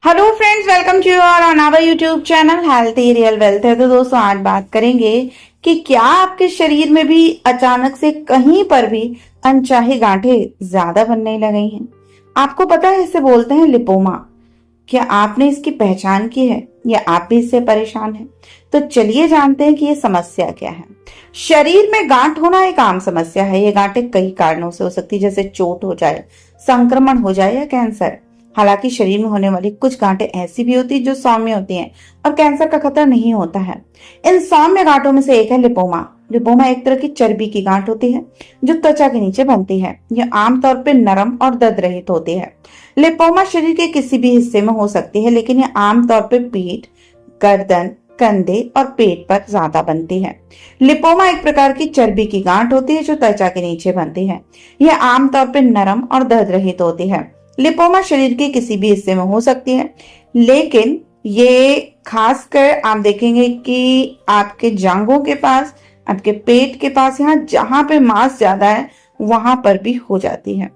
Hello friends, welcome to your on our YouTube channel healthy real wealth है। तो दोस्तों, आज बात करेंगे कि क्या आपके शरीर में भी अचानक से कहीं पर भी अनचाही गांठें ज्यादा बनने लगी हैं। आपको पता है, इसे बोलते हैं लिपोमा। क्या आपने इसकी पहचान की है या आप भी इससे परेशान हैं? तो चलिए जानते हैं कि ये समस्या क्या है। शरीर में गांठ होना एक आम समस्या है। ये गांठें कई कारणों से हो सकती है, जैसे चोट हो जाए, संक्रमण हो जाए या कैंसर। हालांकि शरीर में होने वाली कुछ गांठें ऐसी भी होती है जो सौम्य होती हैं और कैंसर का खतरा नहीं होता है। इन सौम्य गांठों में से एक है लिपोमा। लिपोमा एक तरह की चर्बी की गांठ होती है जो त्वचा के नीचे बनती है। यह आमतौर पर नरम और दर्द रहित होती है। लिपोमा शरीर के किसी भी हिस्से में हो सकती है, लेकिन यह आमतौर पर पीठ, गर्दन, कंधे और पेट पर ज्यादा बनती है। लिपोमा एक प्रकार की चर्बी की गांठ होती है जो त्वचा के नीचे बनती है। यह आमतौर पर नरम और दर्द रहित होती है। लिपोमा शरीर के किसी भी हिस्से में हो सकती है, लेकिन ये खासकर आप देखेंगे कि आपके जांघों के पास, आपके पेट के पास, यहाँ जहां पे मांस ज्यादा है वहां पर भी हो जाती है।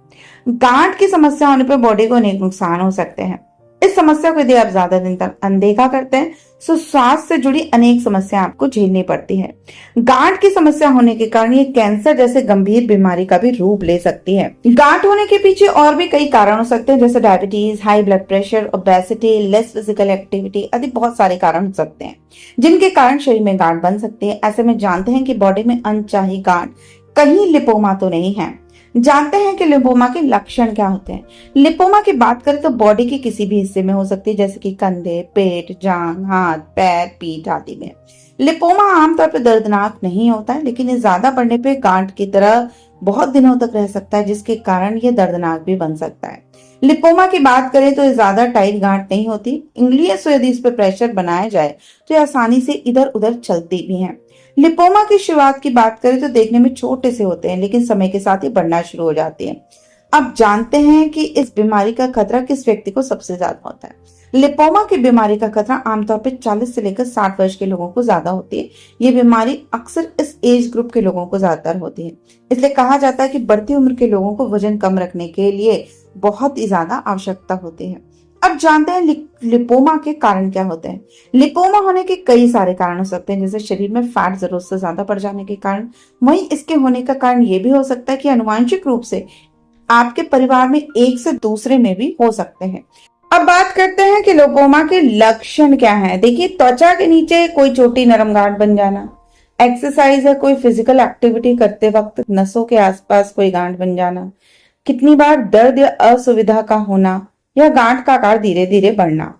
गांठ की समस्या होने पर बॉडी को अनेक नुकसान हो सकते हैं। इस समस्या को यदि आप ज्यादा दिन तक अनदेखा करते हैं तो स्वास्थ्य से जुड़ी अनेक समस्या आपको झेलनी पड़ती है। गांठ की समस्या होने के कारण ये कैंसर जैसे गंभीर बीमारी का भी रूप ले सकती है। गांठ होने के पीछे और भी कई कारण हो सकते हैं, जैसे diabetes, high blood pressure, obesity, less physical activity आदि बहुत सारे कारण हो सकते हैं जिनके कारण शरीर में गांठ बन सकती है। ऐसे में जानते हैं कि बॉडी में अनचाही गांठ कहीं लिपोमा तो नहीं है। जानते हैं कि लिपोमा के लक्षण क्या होते हैं। लिपोमा की बात करें तो बॉडी के किसी भी हिस्से में हो सकती है, जैसे कि कंधे, पेट, जांघ, हाथ, पैर, पीठ आदि में। लिपोमा आमतौर पर दर्दनाक नहीं होता है, लेकिन ये ज्यादा बढ़ने पे गांठ की तरह बहुत दिनों तक रह सकता है, जिसके कारण ये दर्दनाक भी बन सकता है। लिपोमा की बात करें तो ये ज्यादा टाइट गांठ नहीं होती। इंगलियों से यदि इस पर प्रेशर बनाया जाए तो ये आसानी से इधर उधर चलती भी है। लिपोमा की शुरुआत की बात करें तो देखने में छोटे से होते हैं, लेकिन समय के साथ ही बढ़ना शुरू हो जाती है। अब जानते हैं कि इस बीमारी का खतरा किस व्यक्ति को सबसे ज्यादा होता है। लिपोमा की बीमारी का खतरा आमतौर पर 40 से लेकर 60 वर्ष के लोगों को ज्यादा होती है। ये बीमारी अक्सर इस एज ग्रुप के लोगों को ज्यादातर होती है। इसलिए कहा जाता है कि बढ़ती उम्र के लोगों को वजन कम रखने के लिए बहुत ही ज्यादा आवश्यकता होती है। अब जानते हैं लिपोमा के कारण क्या होते हैं। लिपोमा होने के कई सारे कारण हो सकते हैं, जैसे शरीर में फैट जरूरत से ज्यादा बढ़ जाने के कारण। वहीं इसके होने का कारण ये भी हो सकता है कि आनुवांशिक रूप से आपके परिवार में एक से दूसरे में भी हो सकते हैं। अब बात करते हैं कि लिपोमा के लक्षण क्या हैं। देखिए, त्वचा के नीचे कोई छोटी नरम गांठ बन जाना, एक्सरसाइज या कोई फिजिकल एक्टिविटी करते वक्त नसों के आसपास कोई गांठ बन जाना, कितनी बार दर्द या असुविधा का होना या गांठ का आकार धीरे धीरे बढ़ना।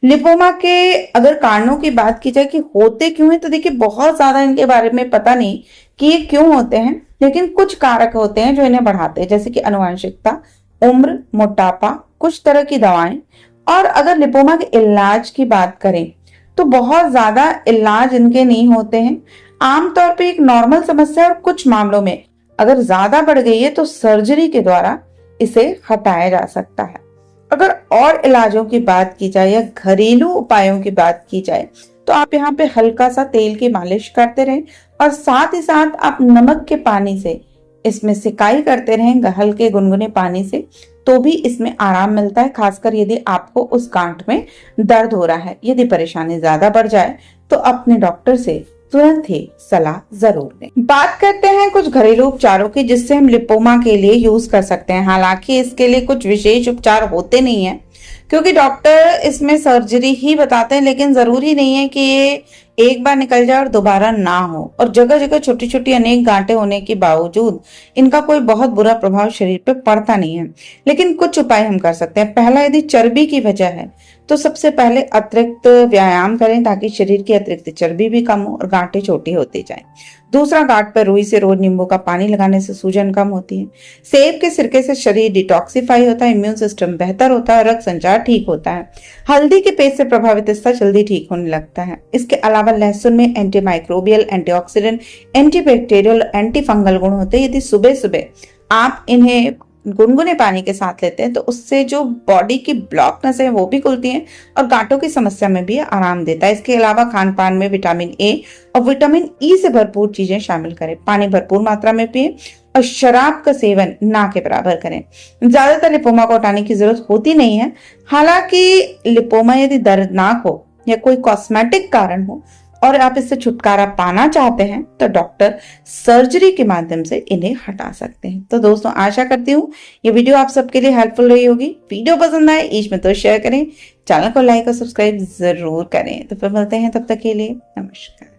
लिपोमा के अगर कारणों की बात की जाए कि होते क्यों है, तो देखिए बहुत ज्यादा इनके बारे में पता नहीं कि ये क्यों होते हैं, लेकिन कुछ कारक होते हैं जो इन्हें बढ़ाते हैं, जैसे कि आनुवंशिकता, उम्र, मोटापा, कुछ तरह की दवाएं। और अगर लिपोमा के इलाज की बात करें तो बहुत ज्यादा इलाज इनके नहीं होते हैं। आमतौर पर एक नॉर्मल समस्या और कुछ मामलों में अगर ज्यादा बढ़ गई है तो सर्जरी के द्वारा इसे हटाया जा सकता है। अगर और इलाजों की बात की जाए या घरेलू उपायों की बात की जाए तो आप यहाँ पे हल्का सा तेल की मालिश करते रहें और साथ ही साथ आप नमक के पानी से इसमें सिकाई करते रहें, हल्के गुनगुने पानी से, तो भी इसमें आराम मिलता है। खासकर यदि आपको उस गांठ में दर्द हो रहा है। यदि परेशानी ज्यादा बढ़ जाए तो अपने डॉक्टर से तुरंत ही सलाह जरूर लें। बात करते हैं कुछ घरेलू उपचारों की जिससे हम लिपोमा के लिए यूज कर सकते हैं। हालांकि इसके लिए कुछ विशेष उपचार होते नहीं है, क्योंकि डॉक्टर इसमें सर्जरी ही बताते हैं, लेकिन जरूरी नहीं है कि ये एक बार निकल जाए और दोबारा ना हो। और जगह जगह छोटी छोटी अनेक गांठें होने के बावजूद इनका कोई बहुत बुरा प्रभाव शरीर पर पड़ता नहीं है। लेकिन कुछ उपाय हम कर सकते हैं। पहला, यदि चर्बी की वजह है तो सबसे पहले अतिरिक्त व्यायाम करें ताकि शरीर की अतिरिक्त चर्बी भी कम हो और गांठें छोटी होती जाए। दूसरा, गांठ पर रुई से रोज नींबू का पानी लगाने से सूजन कम होती है। सेब के सिरके से शरीर डिटॉक्सिफाई होता है, इम्यून सिस्टम बेहतर होता है और रक्त संचार ठीक होता है। हल्दी के पेस्ट से प्रभावित हिस्सा जल्दी ठीक होने लगता है। इसके अलावा लहसुन में anti microbial, antioxidant, antibacterial, anti fungal गुण होते हैं। यदि सुबह सुबह आप इन्हें गुनगुने पानी के साथ लेते हैं तो उससे जो बॉडी की ब्लॉकनेस है वो भी खुलती है और गांठों की समस्या में भी आराम देता है। इसके अलावा खान पान में विटामिन ए और विटामिन ई से भरपूर चीजें शामिल करें। पानी भरपूर मात्रा में पिए और शराब का सेवन ना के बराबर करें। ज्यादातर लिपोमा को हटाने की जरूरत होती नहीं है। हालांकि लिपोमा यदि दर्दनाक हो या कोई कॉस्मेटिक कारण हो और आप इससे छुटकारा पाना चाहते हैं तो डॉक्टर सर्जरी के माध्यम से इन्हें हटा सकते हैं। तो दोस्तों, आशा करती हूँ ये वीडियो आप सबके लिए हेल्पफुल रही होगी। वीडियो पसंद आए ईच में तो शेयर करें, चैनल को लाइक और सब्सक्राइब जरूर करें। तो फिर मिलते हैं, तब तक के लिए नमस्कार।